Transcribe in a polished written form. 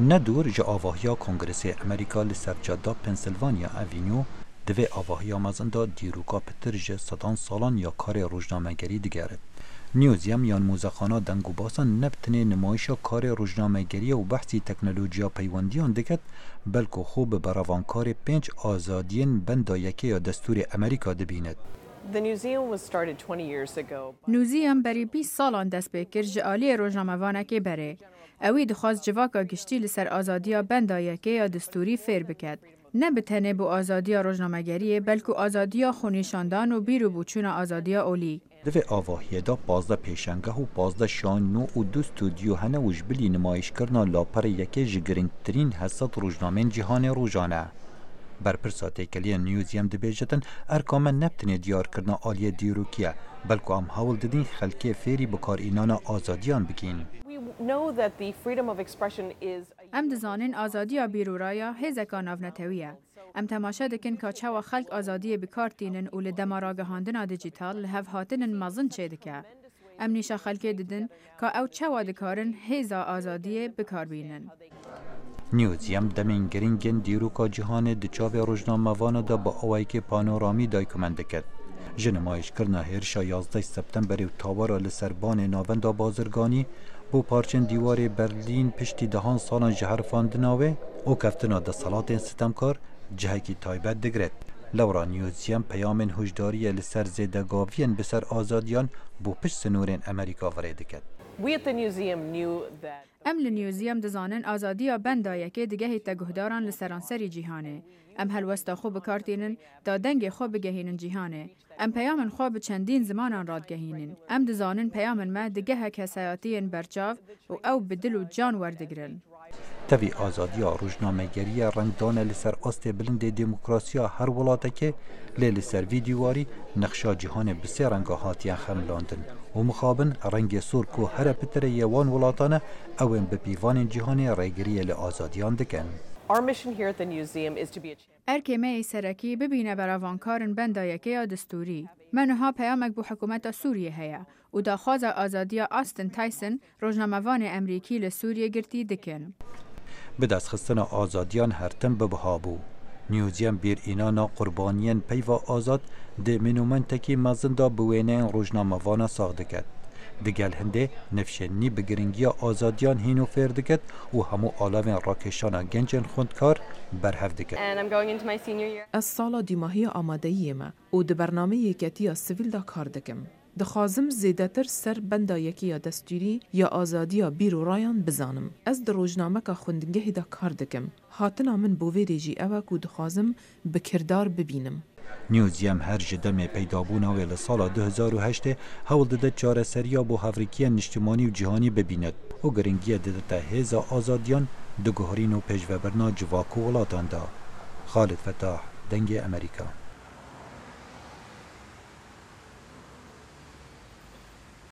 ندور جا آواهیا کنگرس امریکا لسر جادا پنسیلوانیا اوینیو دوی آواهیا مزندا دیروکا پتر جه 100 سالان یا کار روزنامه‌گری دیگرد. نیوزیم یان موزخانا دنگو باسن نبتنه نمایشا کار روزنامه‌گری و بحثی تکنولوژیا پیوندیان دکت بلکو خوب براوانکار 5 آزادین بندا یکی یا دستور امریکا دبیند. نوزیم بری 20 سالان دست بکر جعالی روزنامه‌وانه که بره. اوی دخواست جواکا گشتی لسر آزادیا بندا یکی یا دستوری فیر بکد. نه بتنه بو آزادیا روزنامه‌گری بلکو آزادیا خونیشاندان و بیرو بوچون آزادیا اولی. دوی آواهیه دا 15 پیشنگه و 15 شانو و 2 استودیو هنه وش بلی نمایش کرنا لاپر یکی جگرنگترین حسات روزنامه جهان روزانه. برپرسا تیکلی نیوزیم دبیجتن ارکامن نبتنه دیار کرنا آلیه دیروکیه بلکو هم حول ددین خلکی فیری بکار اینانا آزادیان بکین. ام دزانین آزادیا بیرورایا هزکا ناونتویه. ام تماشا دکن که چوا خلق آزادی بکارتینن و لدماراغ هاندنا دیجیتال لحف هاتنن مازن چه دکه. ام نیشا خلقی ددن که او چوا دکارن هزا آزادی بکار بینن. نیوزیم دمین گرینگن دیروکا جهان دچاوی روزنامه وانه دا با اوایی که پانورامی دایکومند دکد. جنمایش کرنا هرشا 11 سپتامبر و تاوارا لسربان ناوندا بازرگانی بو پارچن دیوار برلین پشتی دهان سالان جهرفاندناوه او کفتنا دا صلات ستمکار جهکی تایبت دگرد. لورا نیوزیم پیامن هجداری لسر زیدگاوین بسر آزادیان بو پشت سنورین امریکا ورده کد. ام لنیوزیم دزانن آزادیا بندا یکی دیگه هیتا گهداران لسرانسری جیهانه. ام هلوستا خوب کارتینن دا دنگ خوب گهینن جیهانه. ام پیامن خوب چندین زمانان راد گهینن. ام دزانن پیامن ما دیگه هک حسایاتین برچاو و او بدل و جان وردگرن. تاوی آزادیا روزنامه‌گری رنگدان لسر آست بلند دموکراسیا هر ولاته که لسر ویدیواری نقشا جهان بسیار رنگا هاتیان خملاندن و مخابن رنگ سور کو هر پتر یوان ولاتانه اوین به پیوان جهان ریگری لآزادیان دکن. ارکمه ای سرکی ببینه براوانکارن بندا یکی دستوری. منها پیامک بو حکومت سوریه هیا و داخواز آزادیا آستن تایسن روزنامه‌وان امریکی لسوریه گرتی دکن. به دست خستن آزادیان هرتن ببهابو. نیوزیم بیر اینانا قربانیان پیوا آزاد ده منومنتکی مزندا بوینه روزنامه‌وان ساخت دکد. دگل هنده نفشنی بگرنگی آزادیان هینو فردکت و همو آلاوین راکشانا گنجن خوندکار برهف دکت. از سالا دیماهی آمادهی ما و ده برنامه یکتی سیویل دا کار دکم. دخوازم زیدتر سر بندا یکی یا دستوری یا آزادی یا بیرو رایان بزانم. از در روزنامه که خوندگه دا کار دکم. هاتنا من بووی ریجی اوک و دخوازم بکردار ببینم. نیوزیم هر جدم پیدابون اویل سال 2008 حول داده چاره سریا بو هفریکی نشتمانی و جهانی ببیند و گرنگی داده تا هزا آزادیان دو گهرین و پیجوبرنا جواکو ولاتان دا. خالد فتاح، دنگ امریکا.